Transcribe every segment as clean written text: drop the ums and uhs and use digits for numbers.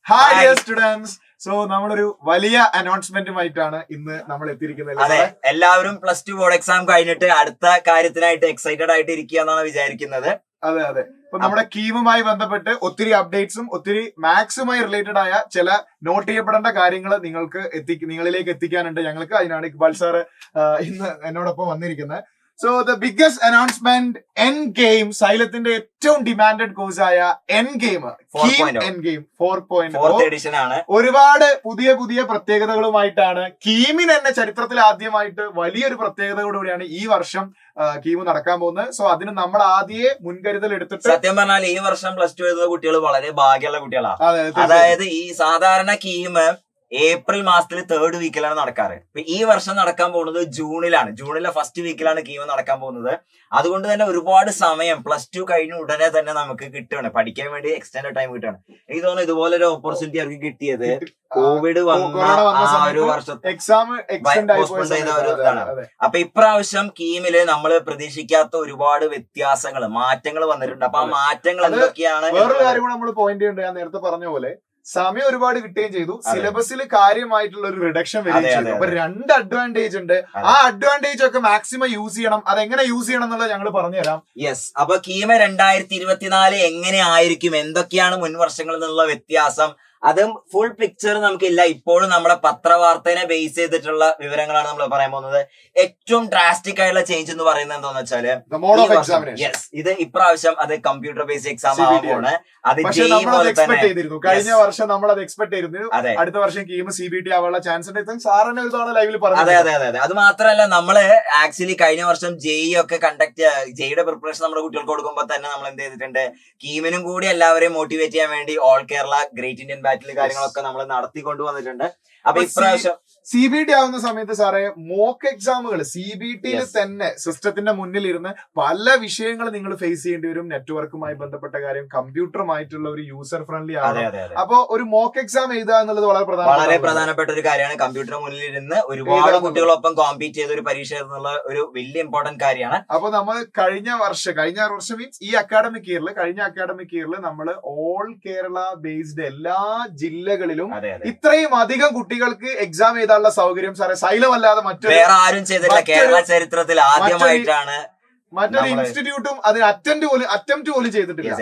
Hi dear students. So നമ്മളൊരു വലിയ അനൗൺസ്മെന്റുമായിട്ടാണ് ഇന്ന് നമ്മൾ എത്തിയിരിക്കുന്നത്. അതെ, എല്ലാവരും പ്ലസ് ടു ബോർഡ് എക്സാം കഴിഞ്ഞിട്ട് അടുത്ത കാര്യത്തിനായിട്ട് എക്സൈറ്റഡ് ആയിട്ട് ഇരിക്കുക എന്നാണ് വിചാരിക്കുന്നത്. അതെ അതെ. അപ്പൊ നമ്മുടെ കീമുമായി ബന്ധപ്പെട്ട് ഒത്തിരി അപ്ഡേറ്റ്സും ഒത്തിരി മാത്സുമായി റിലേറ്റഡ് ആയ ചില നോട്ട് ചെയ്യപ്പെടേണ്ട കാര്യങ്ങൾ നിങ്ങളിലേക്ക് എത്തിക്കാനുണ്ട് ഞങ്ങൾക്ക്. അതിനാണ് ഇക്ബാൽ സാർ ഇന്ന് എന്നോടൊപ്പം വന്നിരിക്കുന്നത്. So the biggest announcement N game, സൈലത്തിന്റെ ഏറ്റവും ഡിമാൻഡഡ് കോഴ്സ് ആയ എൻ ഗെയിം 4.0 എഡിഷൻ ആണ്. ഒരുപാട് പുതിയ പുതിയ പ്രത്യേകതകളുമായിട്ടാണ് കീമിന് തന്നെ ചരിത്രത്തിൽ ആദ്യമായിട്ട് വലിയൊരു പ്രത്യേകതയോടുകൂടിയാണ് ഈ വർഷം കീമ് നടക്കാൻ പോകുന്നത്. സോ അതിന് നമ്മൾ ആദ്യമേ മുൻകരുതൽ എടുത്തിട്ട്, സത്യം പറഞ്ഞാൽ ഈ വർഷം പ്ലസ് ടു എഴുതുന്ന കുട്ടികൾ വളരെ ഭാഗ്യമുള്ള കുട്ടികളാണ്. അതായത് ഈ സാധാരണ കീമ് ഏപ്രിൽ മാസത്തിൽ 3rd വീക്കിലാണ് നടക്കാറ്. ഈ വർഷം നടക്കാൻ പോകുന്നത് ജൂണിലെ ഫസ്റ്റ് വീക്കിലാണ് കീമ നടക്കാൻ പോകുന്നത്. അതുകൊണ്ട് തന്നെ ഒരുപാട് സമയം പ്ലസ് ടു കഴിഞ്ഞ ഉടനെ തന്നെ നമുക്ക് കിട്ടുകയാണ്, പഠിക്കാൻ വേണ്ടി എക്സ്റ്റൻഡ് ടൈം കിട്ടുകയാണ്. എനിക്ക് തോന്നുന്നു ഇതുപോലൊരു ഓപ്പർച്യൂണിറ്റി അവർക്ക് കിട്ടിയത് കോവിഡ് വന്ന ആ ഒരു വർഷത്തെ എക്സാം ചെയ്ത ഒരു ഇതാണ്. അപ്പൊ ഇപ്രാവശ്യം കീമില് നമ്മൾ പ്രതീക്ഷിക്കാത്ത ഒരുപാട് വ്യത്യാസങ്ങൾ, മാറ്റങ്ങൾ വന്നിട്ടുണ്ട്. അപ്പൊ ആ മാറ്റങ്ങൾ എന്തൊക്കെയാണ്? വേറൊരു കാര്യം കൂടെ നമ്മൾ പോയിന്റ് ചെയ്യേണ്ടത്, ഞാൻ നേരത്തെ പറഞ്ഞ പോലെ സമയം ഒരുപാട് കിട്ടുകയും ചെയ്തു, സിലബസിൽ കാര്യമായിട്ടുള്ള ഒരു റിഡക്ഷൻ വരികയും ചെയ്തു. അപ്പൊ 2 അഡ്വാൻറ്റേജ് ഉണ്ട്. ആ അഡ്വാൻറ്റേജ് ഒക്കെ മാക്സിമം യൂസ് ചെയ്യണം. അതെങ്ങനെ യൂസ് ചെയ്യണം എന്നുള്ളത് ഞങ്ങൾ പറഞ്ഞുതരാം. യെസ്. അപ്പൊ കീമ 2024 എങ്ങനെ ആയിരിക്കും, എന്തൊക്കെയാണ് മുൻ വർഷങ്ങളിൽ നിന്നുള്ള വ്യത്യാസം, അതും ഫുൾ പിക്ചർ നമുക്കില്ല. ഇപ്പോഴും നമ്മുടെ പത്രവാർത്തനെ ബേസ് ചെയ്തിട്ടുള്ള വിവരങ്ങളാണ് നമ്മൾ പറയാൻ പോകുന്നത്. ഏറ്റവും ഡ്രാസ്റ്റിക് ആയിട്ടുള്ള ചേഞ്ച് എന്ന് പറയുന്നത് എന്താണെന്ന് വെച്ചാല്, യെസ്, ഇത് ഇപ്രാവശ്യം അത് കമ്പ്യൂട്ടർ ബേസ്ഡ് എക്സാം ആവുകയാണ്. അത് കഴിഞ്ഞ വർഷം നമ്മൾ അത് എക്സ്പെക്ട് ചെയ്തിരുന്നു. അടുത്ത വർഷം കീം CBT ആവാനുള്ള ചാൻസ് ഉണ്ട്. സാറിന് ഒരു തവണ ലൈവിൽ പറഞ്ഞു. അതെ. അത് മാത്രമല്ല, നമ്മള് ആക്ച്വലി കഴിഞ്ഞ വർഷം ജെഇ ജെയുടെ പ്രിപ്പറേഷൻ നമ്മുടെ കുട്ടികൾക്ക് കൊടുക്കുമ്പോൾ തന്നെ നമ്മൾ എന്ത് ചെയ്തിട്ടുണ്ട്, കീമിനും കൂടി എല്ലാവരെയും മോട്ടിവേറ്റ് ചെയ്യാൻ വേണ്ടി ഓൾ കേരള ഗ്രേറ്റ് ഇന്ത്യൻ ബാറ്റിൽ കാര്യങ്ങളൊക്കെ നമ്മൾ നടത്തിക്കൊണ്ടുവന്നിട്ടുണ്ട്. അപ്പൊ ഇപ്രാവശ്യം CBT ആവുന്ന സമയത്ത് സാറേ, മോക്ക് എക്സാമുകൾ CBTയിൽ തന്നെ സിസ്റ്റത്തിന്റെ മുന്നിൽ ഇരുന്ന് പല വിഷയങ്ങൾ നിങ്ങൾ ഫേസ് ചെയ്യേണ്ടി വരും. നെറ്റ്വർക്കുമായി ബന്ധപ്പെട്ട കാര്യം, കമ്പ്യൂട്ടറുമായിട്ടുള്ള ഒരു യൂസർ ഫ്രണ്ട്ലി ആണ്. അപ്പൊ ഒരു മോക്ക് എക്സാം എഴുതുക എന്നുള്ളത് വളരെ പ്രധാനപ്പെട്ട ഒരു കാര്യമാണ്. കമ്പ്യൂട്ടർ മുന്നിൽ ഇരുന്ന് ഒരുപാട് കുട്ടികളൊപ്പം കോമ്പീറ്റ് ചെയ്ത ഒരു പരീക്ഷ എന്നുള്ള ഒരു വലിയ ഇമ്പോർട്ടന്റ് കാര്യമാണ്. അപ്പൊ നമ്മൾ കഴിഞ്ഞ വർഷം മീൻസ് ഈ അക്കാഡമിക് ഇയറിൽ, കഴിഞ്ഞ അക്കാഡമിക് ഇയറിൽ നമ്മൾ ഓൾ കേരള ബേസ്ഡ് എല്ലാ ജില്ലകളിലും ഇത്രയും അധികം കുട്ടികൾക്ക് എക്സാം എഴുതാനുള്ള സൗകര്യം സാറേ സൈലം അല്ലാതെ വേറെ ആരും ചെയ്തിട്ടില്ല. കേരള ചരിത്രത്തിൽ ആദ്യമായിട്ടാണ് മറ്റൊരു ഇൻസ്റ്റിറ്റ്യൂട്ടും അതിന് അറ്റംപ്റ്റ് പോലും ചെയ്തിട്ടില്ല.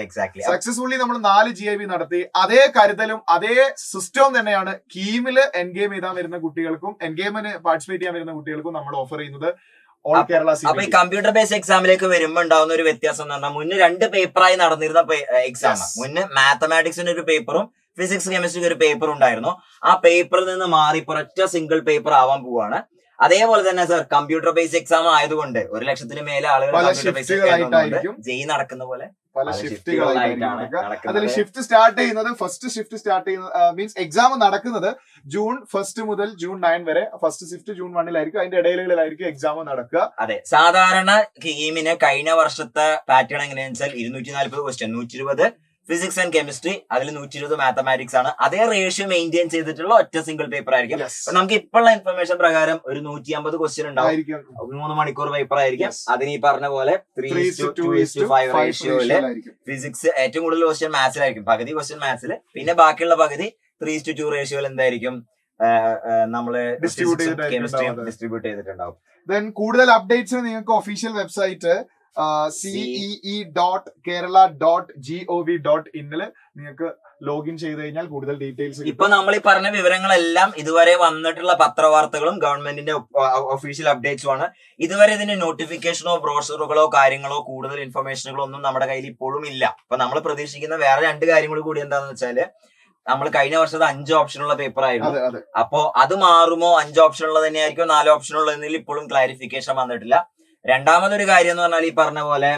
സക്സസ്ഫുള്ളി നമ്മൾ 4 GIB നടത്തി. അതേ കരുതലും അതേ സിസ്റ്റവും തന്നെയാണ് കീമില് എൻ ഗെയിം എഴുതാൻ വരുന്ന കുട്ടികൾക്കും എൻ ഗെയിമിന് പാർട്ടിസിപ്പേറ്റ് ചെയ്യാൻ വരുന്ന കുട്ടികൾക്കും നമ്മൾ ഓഫർ ചെയ്യുന്നത്. അപ്പൊ ഈ കമ്പ്യൂട്ടർ ബേസ്ഡ് എക്സാമിലേക്ക് വരുമ്പോൾ ഉണ്ടാവുന്ന ഒരു വ്യത്യാസം എന്ന് പറഞ്ഞാൽ, മുന്നേ 2 പേപ്പറായി നടന്നിരുന്ന എക്സാം, മുന്നേ മാത്തമാറ്റിക്സിന് ഒരു പേപ്പറും ഫിസിക്സ് കെമിസ്ട്രിക്ക് ഒരു പേപ്പർ ഉണ്ടായിരുന്നു. ആ പേപ്പറിൽ നിന്ന് മാറി ഒരൊറ്റ സിംഗിൾ പേപ്പർ ആവാൻ പോവാണ്. അതേപോലെ തന്നെ സർ, കമ്പ്യൂട്ടർ ബേസ്ഡ് എക്സാം ആയതുകൊണ്ട് 1 ലക്ഷത്തിന് മേലെ ആളുകൾ ജെഇ നടക്കുന്ന പോലെ പല ഷിഫ്റ്റുകളായിട്ടാണ്. അതിൽ ഷിഫ്റ്റ് സ്റ്റാർട്ട് ചെയ്യുന്നത്, ഫസ്റ്റ് ഷിഫ്റ്റ് സ്റ്റാർട്ട് ചെയ്യുന്നത് മീൻസ് എക്സാം നടക്കുന്നത് ജൂൺ 1 മുതൽ ജൂൺ 9 വരെ. ഫസ്റ്റ് ഷിഫ്റ്റ് ജൂൺ 1 അതിന്റെ ഇടയിലായിരിക്കും എക്സാം നടക്കുക. അതെ, സാധാരണ കീമിന് കഴിഞ്ഞ വർഷത്തെ പാറ്റേൺ എങ്ങനെയാണെന്ന് വെച്ചാൽ 240 ക്വസ്റ്റ്യൻ, 120 ഫിസിക്സ് ആൻഡ് കെമിസ്ട്രി, അതിൽ 120 മാത്തമാറ്റിക്സ് ആണ്. അതേ റേഷ്യോ മെയിൻറ്റെയിൻ ചെയ്തിട്ടുള്ള ഒറ്റ സിംഗിൾ പേപ്പർ ആയിരിക്കും. നമുക്ക് ഇപ്പോഴുള്ള ഇൻഫർമേഷൻ പ്രകാരം ഒരു 150 ക്വസ്റ്റ്യൻ ഉണ്ടാവും. 3 മണിക്കൂർ പേപ്പർ ആയിരിക്കും. അതിന് ഈ പറഞ്ഞ പോലെ 3:2:5 റേഷ്യോയില് ഫിസിക്സ് ഏറ്റവും കൂടുതൽ ക്വസ്റ്റ്യൻ മാത്സിലായിരിക്കും. പകുതി ക്വസ്റ്റ്യൻ മാത്സില്, പിന്നെ ബാക്കിയുള്ള പകുതി 3:2 റേഷ്യോയിൽ എന്തായിരിക്കും നമ്മള് കെമിസ്ട്രിയും ഡിസ്ട്രിബ്യൂട്ട് ചെയ്തിട്ടുണ്ടാവും. ദെൻ കൂടുതൽ അപ്ഡേറ്റ്സ് നിങ്ങൾക്ക് ഒഫീഷ്യൽ വെബ്സൈറ്റ് cee.kerala.gov.in നിങ്ങൾക്ക് ലോഗിൻ ചെയ്ത് കഴിഞ്ഞാൽ കൂടുതൽ ഡീറ്റെയിൽസ്. ഇപ്പൊ നമ്മൾ ഈ പറഞ്ഞ വിവരങ്ങളെല്ലാം ഇതുവരെ വന്നിട്ടുള്ള പത്രവാർത്തകളും ഗവൺമെന്റിന്റെ ഒഫീഷ്യൽ അപ്ഡേറ്റ്സും ആണ്. ഇതുവരെ ഇതിന്റെ നോട്ടിഫിക്കേഷനോ ബ്രോഷറുകളോ കാര്യങ്ങളോ കൂടുതൽ ഇൻഫർമേഷനുകളോ ഒന്നും നമ്മുടെ കയ്യിൽ ഇപ്പോഴും ഇല്ല. അപ്പൊ നമ്മൾ പ്രതീക്ഷിക്കുന്ന വേറെ 2 കാര്യങ്ങൾ കൂടി എന്താണെന്ന് വെച്ചാല്, നമ്മൾ കഴിഞ്ഞ വർഷത്തെ 5 ഓപ്ഷനുള്ള പേപ്പർ ആയിരുന്നു. അപ്പോ അത് മാറുമോ, 5 ഓപ്ഷൻ ഉള്ളത് തന്നെയായിരിക്കും 4 ഓപ്ഷൻ ഉള്ളതെന്നിൽ ഇപ്പോഴും ക്ലാരിഫിക്കേഷൻ വന്നിട്ടില്ല. രണ്ടാമതൊരു കാര്യം എന്ന് പറഞ്ഞാൽ, ഈ പറഞ്ഞ പോലെ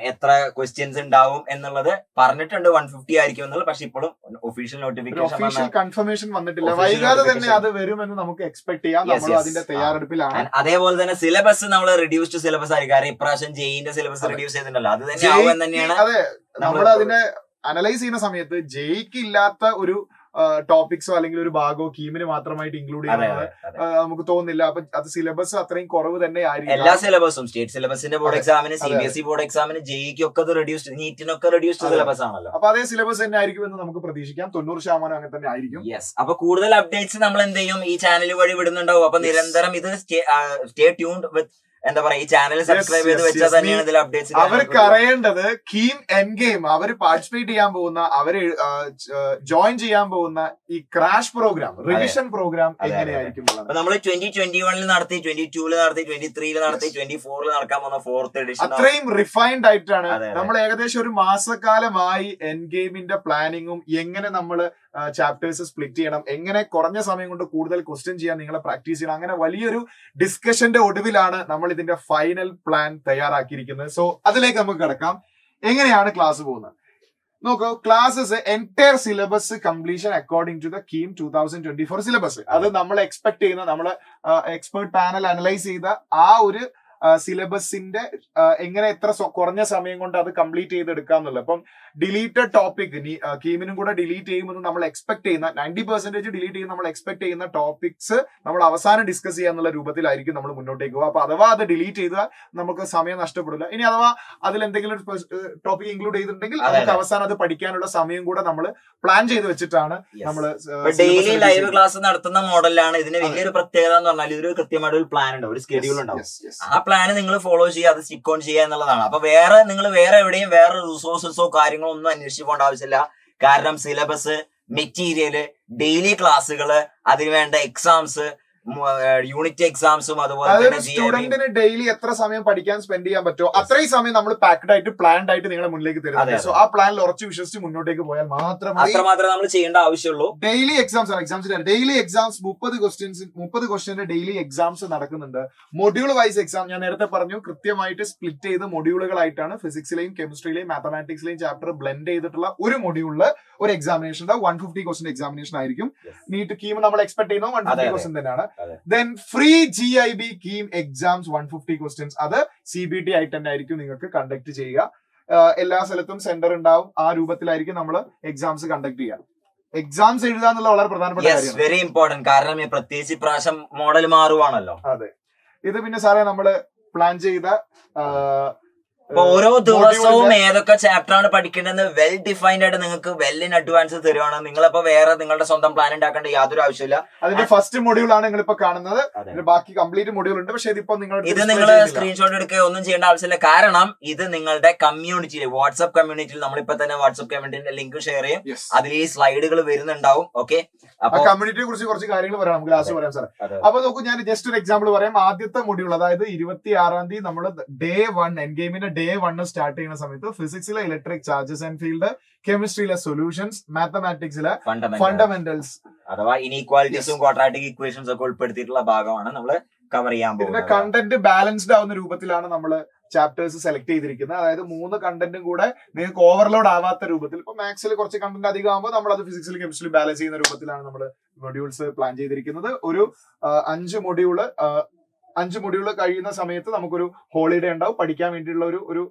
എത്ര ക്വസ്റ്റ്യൻസ് ഉണ്ടാവും എന്നുള്ളത് പറഞ്ഞിട്ടുണ്ട്, 150 ആയിരിക്കും എന്നുള്ളത്. പക്ഷെ ഇപ്പോഴും ഒഫീഷ്യൽ നോട്ടിഫിക്കേഷൻ കൺഫർമേഷൻ വന്നിട്ടില്ല. വൈകാതെ തന്നെ അത് വരുമെന്ന് നമുക്ക് എക്സ്പെക്ട് ചെയ്യാം. നമ്മൾ അതിന്റെ തയ്യാറെടുപ്പിലാണ്. അതേപോലെ തന്നെ സിലബസ് നമ്മൾ റിഡ്യൂസ്ഡ് സിലബസ് ആയിരിക്കും. കാരണം ഇപ്രാവശ്യം ജെഇന്റെ സിലബസ് റിഡ്യൂസ് ചെയ്തിട്ടുണ്ടല്ലോ, അത് തന്നെ ആവും തന്നെയാണ്. അതെ, നമ്മൾ അതിനെ അനലൈസ് ചെയ്യുന്ന സമയത്ത് ജെഇക്ക് ഇല്ലാത്ത ഒരു ടോപ്പിക്സോ അല്ലെങ്കിൽ ഒരു ഭാഗമോ കീമിന് മാത്രമായിട്ട് ഇൻക്ലൂഡ് ചെയ്യുന്നത് നമുക്ക് തോന്നുന്നില്ല. അപ്പൊ അത് സിലബസ് അത്രയും കുറവ് തന്നെ ആയിരിക്കും. എല്ലാ സിലബസും സ്റ്റേറ്റ് സിലബസിന്റെ ബോർഡ് എക്സാമിന്, CBSE ബോർഡ് എക്സാമിന്, JEE ഒക്കെ റെഡ്യൂസ്ഡ്, നീറ്റിനൊക്കെ റെഡ്യൂസ്ഡ് സിലബസ് ആണല്ലോ. അപ്പൊ അതേ സിലബസ് തന്നെ ആയിരിക്കും എന്ന് നമുക്ക് പ്രതീക്ഷിക്കാം. 90% അങ്ങനെ തന്നെ ആയിരിക്കും. യെസ്. അപ്പൊ കൂടുതൽ അപ്ഡേറ്റ്സ് നമ്മൾ എന്ത് ചെയ്യും, ഈ ചാനൽ വഴി വിടുന്നുണ്ടാവും. അപ്പൊ നിരന്തരം ഇത് സ്റ്റേ ട്യൂൺഡ് വിത്ത്, എന്താ പറയാ, ഈ ചാനൽ സബ്സ്ക്രൈബ് ചെയ്ത് വെച്ചാൽ തന്നെയാണ് ഇതിൽ അപ്ഡേറ്റ്സ്. അവർക്ക് അറിയേണ്ടത് കീം എൻ ഗെയിം അവർ പാർട്ടിസിപ്പേറ്റ് ചെയ്യാൻ പോകുന്ന, അവര് ജോയിൻ ചെയ്യാൻ പോകുന്ന ഈ ക്രാഷ് പ്രോഗ്രാം, റിവിഷൻ പ്രോഗ്രാം എങ്ങനെയായിരിക്കും. നമ്മൾ 2021 നടത്തി, 22 നടത്തി, 23 നടത്തി, 24 നടക്കാൻ പോകുന്ന 4th എഡിഷൻ അത്രയും റിഫൈൻഡ് ആയിട്ടാണ്. നമ്മൾ ഏകദേശം ഒരു മാസക്കാലമായി എൻ ഗെയിമിന്റെ പ്ലാനിങ്ങും എങ്ങനെ നമ്മള് ചാപ്റ്റേഴ്സ് സ്പ്ലിറ്റ് ചെയ്യണം, എങ്ങനെ കുറഞ്ഞ സമയം കൊണ്ട് കൂടുതൽ ക്വസ്റ്റ്യൻ ചെയ്യാൻ നിങ്ങളെ പ്രാക്ടീസ് ചെയ്യണം, അങ്ങനെ വലിയൊരു ഡിസ്കഷന്റെ ഒടുവിലാണ് നമ്മൾ ഇതിന്റെ ഫൈനൽ പ്ലാൻ തയ്യാറാക്കിയിരിക്കുന്നത്. സോ അതിലേക്ക് നമുക്ക് കിടക്കാം. എങ്ങനെയാണ് ക്ലാസ് പോകുന്നത് നോക്കൂ. Classes entire syllabus completion according to the KEAM 2024 syllabus. അത് നമ്മൾ എക്സ്പെക്ട് ചെയ്യുന്ന, നമ്മള് എക്സ്പെർട്ട് പാനൽ അനലൈസ് ചെയ്ത ആ ഒരു സിലബസിന്റെ എങ്ങനെ എത്ര കുറഞ്ഞ സമയം കൊണ്ട് അത് കംപ്ലീറ്റ് ചെയ്തെടുക്കാം എന്നുള്ളത്. അപ്പം ഡിലീറ്റഡ് ടോപ്പിക് കീമിനും കൂടെ ഡിലീറ്റ് ചെയ്യുമെന്ന് നമ്മൾ എക്സ്പെക്ട് ചെയ്യുന്ന 90% ഡിലീറ്റ് ചെയ്യുന്ന നമ്മൾ എക്സ്പെക്ട് ചെയ്യുന്ന ടോപ്പിക്സ് നമ്മൾ അവസാനം ഡിസ്കസ് ചെയ്യാന്നുള്ള രൂപത്തിലായിരിക്കും നമ്മൾ മുന്നോട്ടേക്ക് പോകുക. അപ്പൊ അഥവാ അത് ഡിലീറ്റ് ചെയ്താൽ നമുക്ക് സമയം നഷ്ടപ്പെടില്ല. ഇനി അഥവാ അതിൽ എന്തെങ്കിലും ടോപ്പിക് ഇൻക്ലൂഡ് ചെയ്തിട്ടുണ്ടെങ്കിൽ നമുക്ക് അവസാനം അത് പഠിക്കാനുള്ള സമയം കൂടെ നമ്മൾ പ്ലാൻ ചെയ്ത് വെച്ചിട്ടാണ് നമ്മൾ ഡെയിലി ലൈവ് ക്ലാസ് നടത്തുന്ന മോഡലാണ്. ഇതിന് വലിയൊരു പ്രത്യേകത എന്ന് പറഞ്ഞാൽ ഇതൊരു കൃത്യമായിട്ട് ഒരു പ്ലാൻ ഉണ്ട്, ഒരു സ്കെഡ്യൂൾ ഉണ്ടാവും. ആ പ്ലാന് നിങ്ങൾ ഫോളോ ചെയ്യുക, അത് സ്റ്റിക്ക് ഓൺ ചെയ്യുക എന്നുള്ളതാണ്. അപ്പൊ നിങ്ങൾ വേറെ എവിടെയും വേറെ റിസോഴ്സസോ കാര്യങ്ങളോ ഒന്നും അന്വേഷിച്ചു പോകേണ്ട ആവശ്യമില്ല. കാരണം സിലബസ്, മെറ്റീരിയല്, ഡെയിലി ക്ലാസ്സുകള്, അതിനുവേണ്ട എക്സാംസ്, യൂണിറ്റ് എക്സാംസും, അതുപോലെ സ്റ്റുഡന്റിന് ഡെയിലി എത്ര സമയം പഠിക്കാൻ സ്പെൻഡ് ചെയ്യാൻ പറ്റുമോ അത്രയും സമയം നമ്മൾ പാക്ഡ് ആയിട്ട് പ്ലാൻഡ് ആയിട്ട് നിങ്ങളെ മുന്നിലേക്ക് തരുന്നത്. സോ ആ പ്ലാനിൽ ഉറച്ചു വിശ്വസിച്ച് മുന്നോട്ടേക്ക് പോയാൽ മാത്രമേ നമ്മൾ ചെയ്യേണ്ട ആവശ്യമുള്ളൂ. ഡെയിലി എക്സാംസ് ഡെയിലി എക്സാംസ് 30 ക്വസ്റ്റ്യന്റെ ഡെയിലി എക്സാംസ് നടക്കുന്നുണ്ട്. മൊഡ്യൂൾ വൈസ് എക്സാം ഞാൻ നേരത്തെ പറഞ്ഞു, കൃത്യമായിട്ട് സ്പ്ലിറ്റ് ചെയ്ത് മൊഡ്യൂളുകളായിട്ടാണ്. ഫിസിക്സിലെയും കെമിസ്ട്രിയിലെയും മാത്തമാറ്റിക്സിലെയും ചാപ്റ്റർ ബ്ലെൻഡ് ചെയ്തിട്ടുള്ള ഒരു മൊഡ്യൂളില് ഒരു എക്സാമിനേഷൻ 150 ക്വസ്റ്റ്യൻ എക്സാമിനേഷൻ ആയിരിക്കും. നീറ്റ് കീം നമ്മൾ എക്സ്പെക്ട് ചെയ്യുന്നത് 150 ക്വസ്റ്റ്യൻ തന്നെയാണ്. Then free GIB KEAM exams 150 questions, അത് CBT ആയിട്ട് തന്നെ ആയിരിക്കും നിങ്ങൾക്ക് കണ്ടക്ട് ചെയ്യുക. എല്ലാ സ്ഥലത്തും സെന്റർ ഉണ്ടാവും. ആ രൂപത്തിലായിരിക്കും നമ്മൾ എക്സാംസ് കണ്ടക്ട് ചെയ്യുക. എക്സാംസ് എഴുതുക എന്നുള്ള വളരെ പ്രധാനപ്പെട്ട കാര്യമാണ്, വെരി ഇമ്പോർട്ടന്റ്. കാരണം പ്രത്യേകിച്ച് ഇപ്രാവശ്യം മോഡൽ മാറുവാണല്ലോ. അതെ. ഇത് പിന്നെ സാറേ നമ്മള് പ്ലാൻ ചെയ്ത ഓരോ ദിവസവും ഏതൊക്കെ ചാപ്റ്റർ ആണ് പഠിക്കേണ്ടതെന്ന് വെൽ ഡിഫൈൻഡ് ആയിട്ട് നിങ്ങൾക്ക് വെൽ ഇൻ അഡ്വാൻസ് തരുവാണ്. നിങ്ങളിപ്പോ വേറെ നിങ്ങളുടെ സ്വന്തം പ്ലാൻ ഉണ്ടാക്കേണ്ട യാതൊരു ആവശ്യമില്ല. അതിന്റെ ഫസ്റ്റ് മൊഡ്യൂൾ ആണ് നിങ്ങൾ ഇപ്പൊ കാണുന്നത്. ബാക്കി കംപ്ലീറ്റ് മൊഡ്യൂൾ ഉണ്ട്. പക്ഷെ ഇതിപ്പോ ഇത് നിങ്ങൾ സ്ക്രീൻഷോട്ട് എടുക്കുക ഒന്നും ചെയ്യേണ്ട ആവശ്യമില്ല. കാരണം ഇത് നിങ്ങളുടെ കമ്മ്യൂണിറ്റിയിൽ, വാട്സ്ആപ്പ് കമ്മ്യൂണിറ്റിയിൽ നമ്മളിപ്പോ തന്നെ വാട്സ്ആപ്പ് കമ്മ്യൂണിറ്റിന്റെ ലിങ്ക് ഷെയർ ചെയ്യും. അതിൽ ഈ സ്ലൈഡുകൾ വരുന്നുണ്ടാവും. ഓക്കെ, അപ്പൊ കമ്മ്യൂണിറ്റിയെ കുറിച്ച് കുറച്ച് കാര്യങ്ങൾ പറയാം, നമുക്ക് ലാസ്റ്റ് പറയാം സാർ. അപ്പൊ നോക്കൂ, ഞാൻ ജസ്റ്റ് ഒരു എക്സാമ്പിൾ പറയാം. ആദ്യത്തെ മൊഡ്യൂൾ, അതായത് 26-ാം തീയതി നമ്മൾ ഡേ 1 എൻ ഗെയിമിന്റെ ഡേ 1 സ്റ്റാർട്ട് ചെയ്യുന്ന സമയത്ത് ഫിസിക്സിലെ ഇലക്ട്രിക് ചാർജസ് ആൻഡ് ഫീൽഡ്, കെമിസ്ട്രിയിലെ സൊല്യൂഷൻസ്, മാത്തമാറ്റിക്സിലെ ഫണ്ടമെന്റൽസ് അഥവാ ഇനീക്വാലിറ്റീസും ക്വാഡ്രാറ്റിക് ഇക്വേഷൻസ് ഒക്കെ ഉൾപ്പെടുത്തിയിട്ടുള്ള ഭാഗമാണ് നമ്മൾ കവർ ചെയ്യാൻ പോകുന്നത്. ഇതിന്റെ കണ്ടന്റ് ബാലൻസ്ഡ് ആവുന്ന രൂപത്തിലാണ് നമ്മൾ ചാപ്റ്റേഴ്സ് സെലക്ട് ചെയ്തിരിക്കുന്നത്. അതായത് 3 കണ്ടന്റും കൂടെ നിങ്ങൾക്ക് ഓവർലോഡ് ആവാത്ത രൂപത്തിൽ. ഇപ്പൊ മാത്സിൽ കുറച്ച് കണ്ടന്റ് അധികം ആകുമ്പോൾ നമ്മൾ അത് ഫിസിക്സിലും കെമിസ്ട്രിയിലും ബാലൻസ് ചെയ്യുന്ന രൂപത്തിലാണ് നമ്മൾ മൊഡ്യൂൾസ് പ്ലാൻ ചെയ്തിരിക്കുന്നത്. ഒരു 5 മൊഡ്യൂള് കഴിയുന്ന സമയത്ത് നമുക്കൊരു ഹോളിഡേ ഉണ്ടാവും. പഠിക്കാൻ വേണ്ടിയുള്ള ഒരു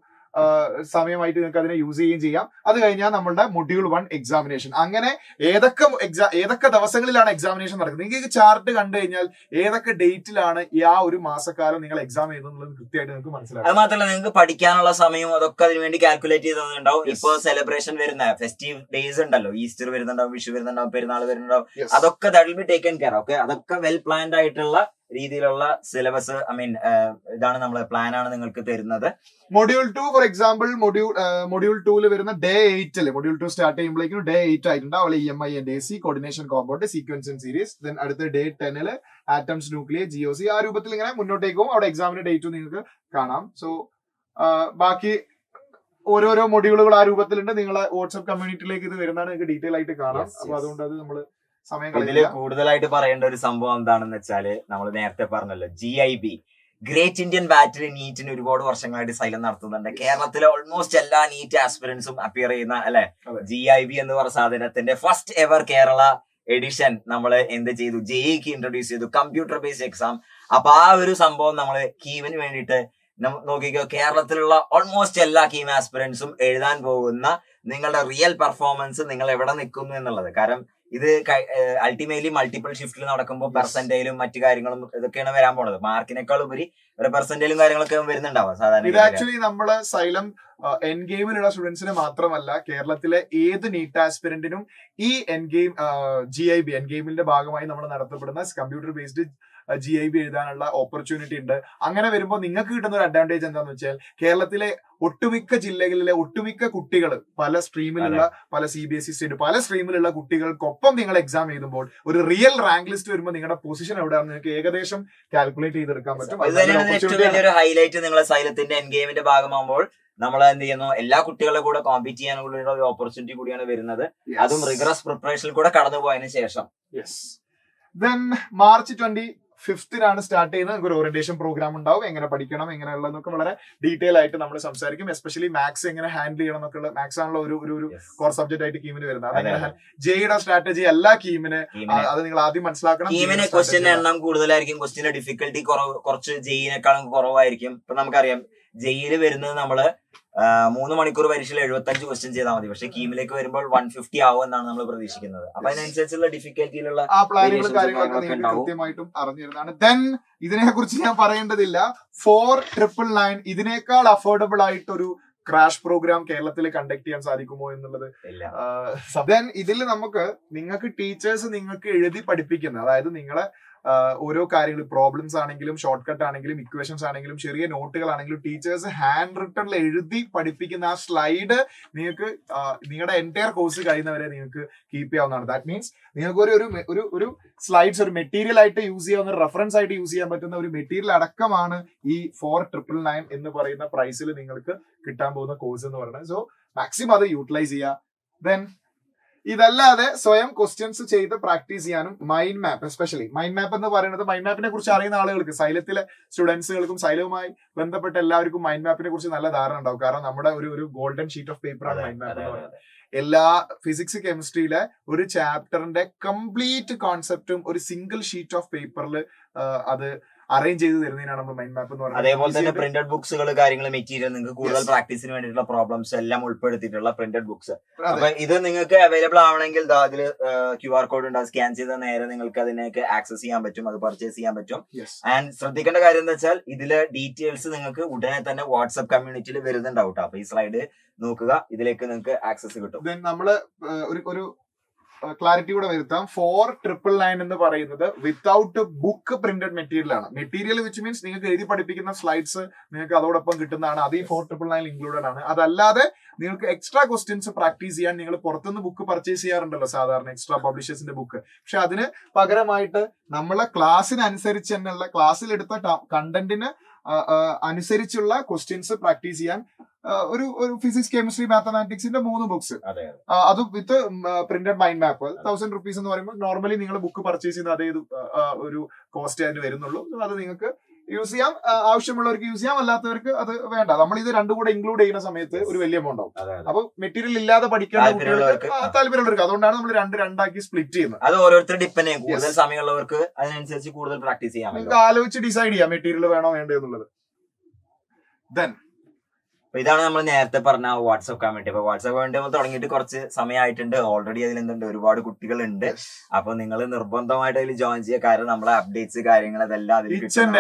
സമയമായിട്ട് നിങ്ങൾക്ക് അതിനെ യൂസ് ചെയ്യുകയും ചെയ്യാം. അത് കഴിഞ്ഞാൽ നമ്മളുടെ മൊഡ്യൂൾ 1 എക്സാമിനേഷൻ. അങ്ങനെ ഏതൊക്കെ ദിവസങ്ങളിലാണ് എക്സാമിനേഷൻ നടക്കുന്നത്, നിങ്ങൾക്ക് ചാർട്ട് കണ്ടു കഴിഞ്ഞാൽ ഏതൊക്കെ ഡേറ്റിലാണ് ആ ഒരു മാസക്കാലം നിങ്ങൾ എക്സാം എഴുതുന്നത് കൃത്യമായിട്ട് നിങ്ങൾക്ക് മനസ്സിലാവും. അത് മാത്രമല്ല നിങ്ങൾക്ക് പഠിക്കാനുള്ള സമയവും അതൊക്കെ അതിന് വേണ്ടി കാൽക്കുലേറ്റ് ചെയ്തിട്ടുണ്ടാവും. ഇപ്പൊ സെലിബ്രേഷൻ വരുന്ന ഫെസ്റ്റീവ് ഡേയ്സ് ഉണ്ടല്ലോ, ഈസ്റ്റർ വരുന്നുണ്ടാവും, വിഷു വരുന്നുണ്ടാവും, പെരുന്നാൾ വരുന്നുണ്ടാവും, അതൊക്കെ that will be taken care. Okay, അതൊക്കെ വെൽ പ്ലാൻഡ് ആയിട്ടുള്ള രീതിയിലുള്ള സിലബസ്, ഇതാണ് നമ്മളെ പ്ലാനാണ് നിങ്ങൾക്ക് തരുന്നത്. മൊഡ്യൂൾ 2 ഫോർ എക്സാമ്പിൾ, മൊഡ്യൂൾ 2 വരുന്ന ഡേ 8 മൊഡ്യൂൾ 2 സ്റ്റാർട്ട് ചെയ്യുമ്പോഴേക്കും ഡേ 8 ആയിട്ടുണ്ട്. അവളെ EMI and AC, coordination compound, sequence and series. Then അടുത്ത ഡേ 10 ആറ്റംസ്, ന്യൂക്ലിയർ, GOC. ആ രൂപത്തിൽ ഇങ്ങനെ മുന്നോട്ടേക്ക് പോകും. അവിടെ എക്സാമിന്റെ ഡേറ്റും നിങ്ങൾക്ക് കാണാം. സോ ബാക്കി ഓരോരോ മൊഡ്യൂളുകൾ ആ രൂപത്തിലുണ്ട്. നിങ്ങളെ വാട്സ്ആപ്പ് കമ്മ്യൂണിറ്റിയിലേക്ക് ഇത് വരുന്നതാണ്, നിങ്ങൾക്ക് ഡീറ്റെയിൽ ആയിട്ട് കാണാം. അപ്പൊ അതുകൊണ്ട് അത് നമ്മള് ഇതില് കൂടുതലായിട്ട് പറയേണ്ട ഒരു സംഭവം എന്താണെന്ന് വെച്ചാല്, നമ്മൾ നേരത്തെ പറഞ്ഞല്ലോ, GIB ഗ്രേറ്റ് ഇന്ത്യൻ ബാറ്റിൽ നീറ്റിന് ഒരുപാട് വർഷങ്ങളായിട്ട് സൈലം നടത്തുന്നുണ്ട്. കേരളത്തിലെ ഓൾമോസ്റ്റ് എല്ലാ നീറ്റ് ആസ്പിറൻസും അപ്പിയർ ചെയ്യുന്ന അല്ലെ GIB എന്ന് പറഞ്ഞ സാധനത്തിന്റെ ഫസ്റ്റ് എവർ കേരള എഡിഷൻ നമ്മൾ എന്ത് ചെയ്തു, JEEക്ക് ഇൻട്രൊഡ്യൂസ് ചെയ്തു, കമ്പ്യൂട്ടർ ബേസ്ഡ് എക്സാം. അപ്പൊ ആ ഒരു സംഭവം നമ്മൾ കീമിന് വേണ്ടിയിട്ട് നോക്കിക്കോ, കേരളത്തിലുള്ള ഓൾമോസ്റ്റ് എല്ലാ കീം ആസ്പിറൻസും എഴുതാൻ പോകുന്ന നിങ്ങളുടെ റിയൽ പെർഫോമൻസ് നിങ്ങൾ എവിടെ നിൽക്കുന്നു എന്നുള്ളത്. കാരണം ഇത് അൾട്ടിമേറ്റ്ലി മൾട്ടിപ്പിൾ ഷിഫ്റ്റിൽ നടക്കുമ്പോൾ പെർസെന്റേലും മറ്റു കാര്യങ്ങളും ഇതൊക്കെയാണ് വരാൻ പോണത്. മാർക്കിനേക്കാൾ ഉപരി ഒരു പെർസെന്റേലും കാര്യങ്ങളൊക്കെ വരുന്നുണ്ടാവും സാധാരണ. ഇത് ആക്ച്വലി നമ്മള് സൈലം എൻ ഗെയിമിലുള്ള സ്റ്റുഡൻസിന് മാത്രമല്ല, കേരളത്തിലെ ഏത് നീറ്റ് ആസ്പിരന്റിനും ഈ എൻ ഗെയിം GIB എൻ ഗെയിമിന്റെ ഭാഗമായി നമ്മൾ നടത്തപ്പെടുന്ന കമ്പ്യൂട്ടർ ബേസ്ഡ് GIB എഴുതാനുള്ള ഓപ്പർച്യൂണിറ്റി ഉണ്ട്. അങ്ങനെ വരുമ്പോൾ നിങ്ങൾക്ക് കിട്ടുന്ന ഒരു അഡ്വാൻറ്റേജ് എന്താന്ന് വെച്ചാൽ കേരളത്തിലെ ഒട്ടുമിക്ക ജില്ലകളിലെ ഒട്ടുമിക്ക കുട്ടികൾ പല സ്ട്രീമിലുള്ള പല CBSE സ്റ്റേറ്റ് പല സ്ട്രീമിലുള്ള കുട്ടികൾക്കൊപ്പം നിങ്ങൾ എക്സാം എഴുതുമ്പോൾ ഒരു റിയൽ റാങ്ക് ലിസ്റ്റ് വരുമ്പോൾ നിങ്ങളുടെ പൊസിഷൻ എവിടെയാണെന്ന് നിങ്ങൾക്ക് ഏകദേശം കാൽക്കുലേറ്റ് ചെയ്തെടുക്കാൻ പറ്റും. ഏറ്റവും വലിയൊരു ഹൈലൈറ്റ് നിങ്ങളെ സൈലത്തിന്റെ എൻ ഗെയിമിന്റെ ഭാഗമാകുമ്പോൾ നമ്മൾ എന്ത് ചെയ്യുന്നു, എല്ലാ കുട്ടികളെ കൂടെ കോമ്പീറ്റ് ചെയ്യാനുള്ള ഒരു ഓപ്പർച്യൂണിറ്റി കൂടിയാണ് വരുന്നത്. അതും റിഗ്രസ് പ്രിപ്പറേഷനിൽ കൂടെ കടന്നു പോയതിനു ശേഷം. ദെൻ മാർച്ച് 25th സ്റ്റാർട്ട് ചെയ്യുന്നത്. നമുക്ക് ഒരു ഓറിയന്റേഷൻ പ്രോഗ്രാം ഉണ്ടാവും. എങ്ങനെ പഠിക്കണം എങ്ങനെയുള്ളതൊക്കെ വളരെ ഡീറ്റെയിൽ ആയിട്ട് നമ്മൾ സംസാരിക്കും. എസ്പെഷ്യലി മാത്സ് എങ്ങനെ ഹാൻഡിൽ ചെയ്യണം എന്നൊക്കെ മാത്സ് ആണല്ലോ ഒരു കോർ സബ്ജക്ട് ആയിട്ട് കീമിന് വരുന്നത്. അതെങ്ങനെ ജെയുടെ സ്ട്രാറ്റജി അല്ല കീമിന്, അത് നിങ്ങൾ ആദ്യം മനസ്സിലാക്കണം. കീമിന് ക്വസ്റ്റ്യൻ എണ്ണം കൂടുതലായിരിക്കും, ക്വസ്റ്റ്യന്റെ ഡിഫിക്കൽട്ടി കുറച്ച് ജെയിനേക്കാളും കുറവായിരിക്കും. ഇപ്പൊ നമുക്കറിയാം ജെയില് വരുന്നത് നമ്മള് 3 മണിക്കൂർ പരീക്ഷയിൽ 75 ക്വസ്റ്റ്യൻ ചെയ്താൽ മതി. പക്ഷെ കീമിലേക്ക് വരുമ്പോൾ 150 ആവും എന്നാണ് നമ്മൾ പ്രതീക്ഷിക്കുന്നത്. അപ്പൊ അതിനനുസരിച്ചുള്ള ഡിഫിക്കൽറ്റിയിലുള്ള ആ പ്ലാനുകളും കാര്യങ്ങളൊക്കെ നിങ്ങൾക്ക് കൃത്യമായിട്ടും അറിഞ്ഞിരുന്നതാണ്. ദെൻ ഇതിനെ കുറിച്ച് ഞാൻ പറയേണ്ടതില്ല. 4999 ഇതിനേക്കാൾ അഫോർഡബിൾ ആയിട്ടൊരു ക്രാഷ് പ്രോഗ്രാം കേരളത്തിൽ കണ്ടക്ട് ചെയ്യാൻ സാധിക്കുമോ എന്നുള്ളത്. ദെൻ ഇതിൽ നിങ്ങൾക്ക് ടീച്ചേഴ്സ് നിങ്ങൾക്ക് എഴുതി പഠിപ്പിക്കുന്നത്, അതായത് നിങ്ങളെ ഓരോ കാര്യങ്ങളും പ്രോബ്ലംസ് ആണെങ്കിലും ഷോർട്ട് കട്ട് ആണെങ്കിലും ഇക്വേഷൻസ് ആണെങ്കിലും ചെറിയ നോട്ടുകളാണെങ്കിലും ടീച്ചേഴ്സ് ഹാൻഡ് റിട്ടണിൽ എഴുതി പഠിപ്പിക്കുന്ന ആ സ്ലൈഡ് നിങ്ങൾക്ക് നിങ്ങളുടെ എൻറ്റയർ കോഴ്സ് കഴിയുന്നവരെ നിങ്ങൾക്ക് കീപ്പ് ചെയ്യാവുന്നതാണ്. ദാറ്റ് മീൻസ് നിങ്ങൾക്ക് ഒരു സ്ലൈഡ്സ് ഒരു മെറ്റീരിയൽ ആയിട്ട് യൂസ് ചെയ്യാവുന്ന, റെഫറൻസ് ആയിട്ട് യൂസ് ചെയ്യാൻ പറ്റുന്ന ഒരു മെറ്റീരിയൽ അടക്കമാണ് ഈ 4999 എന്ന് പറയുന്ന പ്രൈസിൽ നിങ്ങൾക്ക് കിട്ടാൻ പോകുന്ന കോഴ്സ് എന്ന് പറയുന്നത്. സോ മാക്സിമം അത് യൂട്ടിലൈസ് ചെയ്യുക. ദെൻ ഇതല്ലാതെ സ്വയം ക്വസ്റ്റ്യൻസ് ചെയ്ത് പ്രാക്ടീസ് ചെയ്യാനും mind map, especially mind map എന്ന് പറയുന്നത്, മൈൻഡ് മാപ്പിനെ കുറിച്ച് അറിയുന്ന ആളുകൾക്ക്, സൈലത്തിലെ സ്റ്റുഡൻസുകൾക്കും സൈലവുമായി ബന്ധപ്പെട്ട എല്ലാവർക്കും മൈൻഡ് മാപ്പിനെ കുറിച്ച് നല്ല ധാരണ ഉണ്ടാവും. കാരണം നമ്മുടെ ഒരു ഗോൾഡൻ ഷീറ്റ് ഓഫ് പേപ്പർ ആണ് മൈൻഡ് മാപ്പ് എന്ന് പറയുന്നത്. എല്ലാ ഫിസിക്സ് കെമിസ്ട്രിയിലെ ഒരു ചാപ്റ്ററിന്റെ കംപ്ലീറ്റ് കോൺസെപ്റ്റും ഒരു സിംഗിൾ ഷീറ്റ് ഓഫ് പേപ്പറിൽ അത് അറേഞ്ച് ചെയ്ത് തരുന്നതിനാണ് നമ്മൾ മൈൻഡ് മാപ്പ് എന്ന് പറയുന്നത്. അതേപോലെ തന്നെ പ്രിന്റഡ് ബുക്സുകൾ, കാര്യങ്ങൾ, മെറ്റീരിയൽ, നിങ്ങൾക്ക് കൂടുതൽ പ്രാക്ടീസിന് വേണ്ടിയിട്ടുള്ള പ്രോബ്ലംസ് എല്ലാം ഉൾപ്പെടുത്തിയിട്ടുള്ള പ്രിന്റഡ് ബുക്സ്. അപ്പൊ ഇത് നിങ്ങൾക്ക് അവൈലബിൾ ആവണമെങ്കിൽ അതിൽ QR കോഡ് ഉണ്ട്. സ്കാൻ ചെയ്ത നേരെ നിങ്ങൾക്ക് അതിനൊക്കെ ആക്സസ് ചെയ്യാൻ പറ്റും, അത് പർച്ചേസ് ചെയ്യാൻ പറ്റും. ആൻഡ് ശ്രദ്ധിക്കേണ്ട കാര്യം എന്താ വെച്ചാൽ ഇതിലെ ഡീറ്റെയിൽസ് നിങ്ങൾക്ക് ഉടനെ തന്നെ വാട്സ്ആപ്പ് കമ്മ്യൂണിറ്റിയിൽ വരുന്നുണ്ടാവും. അപ്പൊ ഈ സ്ലൈഡ് നോക്കുക, ഇതിലേക്ക് നിങ്ങൾക്ക് ആക്സസ് കിട്ടും. നമ്മള് ഒരു ക്ലാരിറ്റി കൂടെ വരുത്താം. 4999 എന്ന് പറയുന്നത് വിത്തൗട്ട് ബുക്ക് പ്രിന്റഡ് മെറ്റീരിയൽ ആണ്. മെറ്റീരിയൽ വിച്ച് മീൻസ് നിങ്ങൾക്ക് എഴുതി പഠിപ്പിക്കുന്ന സ്ലൈഡ്സ് നിങ്ങൾക്ക് അതോടൊപ്പം കിട്ടുന്നതാണ്. അത് ഈ 4999 ഇൻക്ലൂഡഡ് ആണ്. അതല്ലാതെ നിങ്ങൾക്ക് എക്സ്ട്രാ ക്വസ്റ്റ്യൻസ് പ്രാക്ടീസ് ചെയ്യാൻ നിങ്ങൾ പുറത്തുനിന്ന് ബുക്ക് പർച്ചേസ് ചെയ്യാറുണ്ടല്ലോ സാധാരണ, എക്സ്ട്രാ പബ്ലിഷേഴ്സിന്റെ ബുക്ക്. പക്ഷെ അതിന് പകരമായിട്ട് നമ്മളെ ക്ലാസ്സിനനുസരിച്ച് തന്നെയുള്ള, ക്ലാസ്സിലെടുത്ത കണ്ടന്റിന് അനുസരിച്ചുള്ള ക്വസ്റ്റ്യൻസ് പ്രാക്ടീസ് ചെയ്യാൻ ഒരു ഫിസിക്സ് കെമിസ്ട്രി മാത്തമാറ്റിക്സിന്റെ 3 ബുക്സ്, അത് വിത്ത് പ്രിന്റഡ് മൈൻഡ് മാപ്പ് 1000 rupees എന്ന് പറയുമ്പോൾ നോർമലി നിങ്ങൾ ബുക്ക് പർച്ചേസ് ചെയ്യുന്ന അതേ ഒരു കോസ്റ്റ് അതിന് വരുന്നുള്ളൂ. അത് നിങ്ങൾക്ക് യൂസ് ചെയ്യാം, ആവശ്യമുള്ളവർക്ക് യൂസ് ചെയ്യാം, അല്ലാത്തവർക്ക് അത് വേണ്ട. നമ്മൾ ഇത് രണ്ടും കൂടെ ഇൻക്ലൂഡ് ചെയ്യുന്ന സമയത്ത് ഒരു വലിയ എമൗണ്ട് ആവും. അപ്പൊ മെറ്റീരിയൽ ഇല്ലാതെ പഠിക്കേണ്ട കുട്ടികൾക്ക്, താല്പര്യമുള്ളവർക്ക്, അതുകൊണ്ടാണ് നമ്മൾ രണ്ടാക്കി സ്പ്ലിറ്റ് ചെയ്യുന്നത്. അത് ഓരോരുത്തർ ഡിപ്പെൻഡ് ചെയ്യും. കൂടുതൽ സമയമുള്ളവർക്ക് അതിനനുസരിച്ച് കൂടുതൽ പ്രാക്ടീസ് ചെയ്യാം. നിങ്ങൾക്ക് ആലോചിച്ച് ഡിസൈഡ് ചെയ്യാം മെറ്റീരിയൽ വേണോ വേണ്ടോ എന്നുള്ളത്. ദെൻ ഇതാണ് നമ്മൾ നേരത്തെ പറഞ്ഞ വാട്സ്ആപ്പ് കമ്മ്യൂണിറ്റി. അപ്പൊ വാട്സ്ആപ്പ് കമ്മ്യൂണിറ്റി തുടങ്ങിയിട്ട് കുറച്ച് സമയമായിട്ടുണ്ട്. ഓൾറെഡി അതിൽ എന്തുണ്ട്, ഒരുപാട് കുട്ടികളുണ്ട്. അപ്പൊ നിങ്ങൾ നിർബന്ധമായിട്ട് അതിൽ ജോയിൻ ചെയ്യുക. കാരണം നമ്മളെ അപ്ഡേറ്റ്സ് കാര്യങ്ങൾ അതെല്ലാം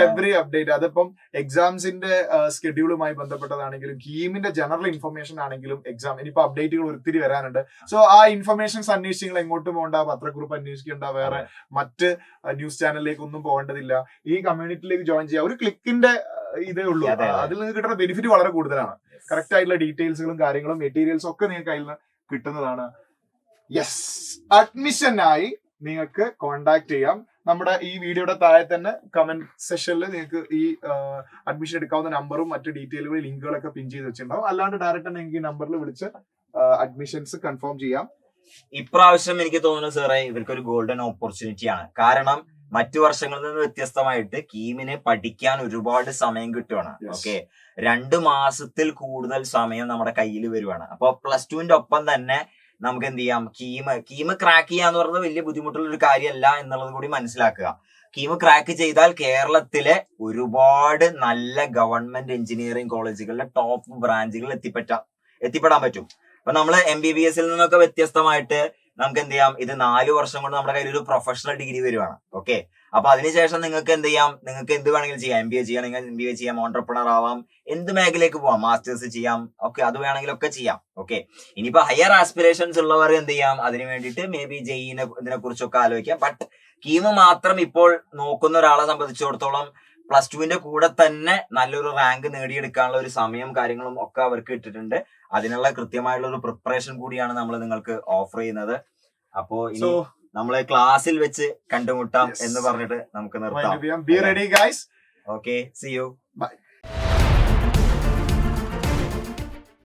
എവറി അപ്ഡേറ്റ്, അതിപ്പം എക്സാംസിന്റെ സ്കെഡ്യൂളുമായി ബന്ധപ്പെട്ടതാണെങ്കിലും കീമിന്റെ ജനറൽ ഇൻഫർമേഷൻ ആണെങ്കിലും എക്സാം ഇനിയിപ്പോ അപ്ഡേറ്റുകൾ ഒത്തിരി വരാനുണ്ട്. സോ ആ ഇൻഫർമേഷൻസ് അന്വേഷിച്ച് നിങ്ങൾ എങ്ങോട്ടും പോകണ്ട, പത്രക്കുറിപ്പ് അന്വേഷിക്കേണ്ട, വേറെ മറ്റ് ന്യൂസ് ചാനലിലേക്ക് ഒന്നും പോകേണ്ടതില്ല. ഈ കമ്മ്യൂണിറ്റിയിലേക്ക് ജോയിൻ ചെയ്യുക. ഒരു ക്ലിക്കിന്റെ ഇതേ ഉള്ളൂ. അതിൽ നിന്ന് കിട്ടുന്ന ബെനിഫിറ്റ് വളരെ കൂടുതലാണ്. കറക്റ്റ് ആയിട്ടുള്ള ഡീറ്റെയിൽസുകളും കാര്യങ്ങളും മെറ്റീരിയൽസും ഒക്കെ നിങ്ങൾക്ക് അതിൽ നിന്ന് കിട്ടുന്നതാണ്. യെസ്, അഡ്മിഷനായി നിങ്ങൾക്ക് കോണ്ടാക്ട് ചെയ്യാം. നമ്മുടെ ഈ വീഡിയോയുടെ താഴെ തന്നെ കമന്റ് സെഷനിൽ നിങ്ങൾക്ക് ഈ അഡ്മിഷൻ എടുക്കാവുന്ന നമ്പറും മറ്റു ഡീറ്റെയിലുകളും ലിങ്കുകളൊക്കെ പിൻ ചെയ്ത് വെച്ചിട്ടുണ്ടാവും. അല്ലാണ്ട് ഡയറക്റ്റ് തന്നെ നിങ്ങൾക്ക് ഈ നമ്പറിൽ വിളിച്ച് അഡ്മിഷൻസ് കൺഫേം ചെയ്യാം. ഇപ്രാവശ്യം എനിക്ക് തോന്നുന്നു സാറേ ഇവർക്കൊരു ഗോൾഡൻ ഓപ്പർച്യൂണിറ്റി ആണ്. കാരണം മറ്റു വർഷങ്ങളിൽ നിന്ന് വ്യത്യസ്തമായിട്ട് കീമിന് പഠിക്കാൻ ഒരുപാട് സമയം കിട്ടുവാണ്. ഓക്കെ, 2 മാസത്തിൽ കൂടുതൽ സമയം നമ്മുടെ കയ്യിൽ വരുവാണ്. അപ്പൊ +2ന്റെ ഒപ്പം തന്നെ നമുക്ക് എന്ത് ചെയ്യാം, കീം ക്രാക്ക് ചെയ്യാന്ന് പറയുന്നത് വലിയ ബുദ്ധിമുട്ടുള്ള ഒരു കാര്യമല്ല എന്നുള്ളത് കൂടി മനസ്സിലാക്കുക. കീം ക്രാക്ക് ചെയ്താൽ കേരളത്തിലെ ഒരുപാട് നല്ല ഗവൺമെന്റ് എഞ്ചിനീയറിംഗ് കോളേജുകളിലെ ടോപ്പ് ബ്രാഞ്ചുകളിൽ എത്തിപ്പെടാൻ പറ്റും. അപ്പൊ നമ്മള് MBBS നിന്നൊക്കെ വ്യത്യസ്തമായിട്ട് നമുക്ക് എന്ത് ചെയ്യാം, ഇത് 4 വർഷം കൊണ്ട് നമ്മുടെ കയ്യിൽ ഒരു പ്രൊഫഷണൽ ഡിഗ്രി വരുവാണ്. ഓക്കെ, അപ്പൊ അതിനുശേഷം നിങ്ങൾക്ക് എന്ത് ചെയ്യാം, നിങ്ങൾക്ക് എന്ത് വേണമെങ്കിലും ചെയ്യാം. MBA ചെയ്യണമെങ്കിൽ MBA ചെയ്യാം, ഓൺട്രപ്രണർ ആവാം, എന്ത് മേഖലയിലേക്ക് പോവാം, മാസ്റ്റേഴ്സ് ചെയ്യാം, ഓക്കെ, അത് വേണമെങ്കിലൊക്കെ ചെയ്യാം. ഓക്കെ, ഇനിയിപ്പോ ഹയർ ആസ്പിറേഷൻസ് ഉള്ളവർ എന്ത് ചെയ്യാം, അതിന് വേണ്ടിയിട്ട് മേ ബി ജെയിനെ ഇതിനെ കുറിച്ചൊക്കെ ആലോചിക്കാം. ബട്ട് കീമ് മാത്രം ഇപ്പോൾ നോക്കുന്ന ഒരാളെ സംബന്ധിച്ചിടത്തോളം +2 കൂടെ തന്നെ നല്ലൊരു റാങ്ക് നേടിയെടുക്കാനുള്ള ഒരു സമയം കാര്യങ്ങളും ഒക്കെ അവർക്ക് ഇട്ടിട്ടുണ്ട്. അതിനുള്ള കൃത്യമായുള്ള ഒരു പ്രിപ്പറേഷൻ കൂടിയാണ് നമ്മൾ നിങ്ങൾക്ക് ഓഫർ ചെയ്യുന്നത്. അപ്പോ ഇനി നമ്മളെ ക്ലാസ്സിൽ വെച്ച് കണ്ടുമുട്ടാം എന്ന് പറഞ്ഞിട്ട് നമുക്ക് നിർത്താം. Be ready guys. Okay, see you. By.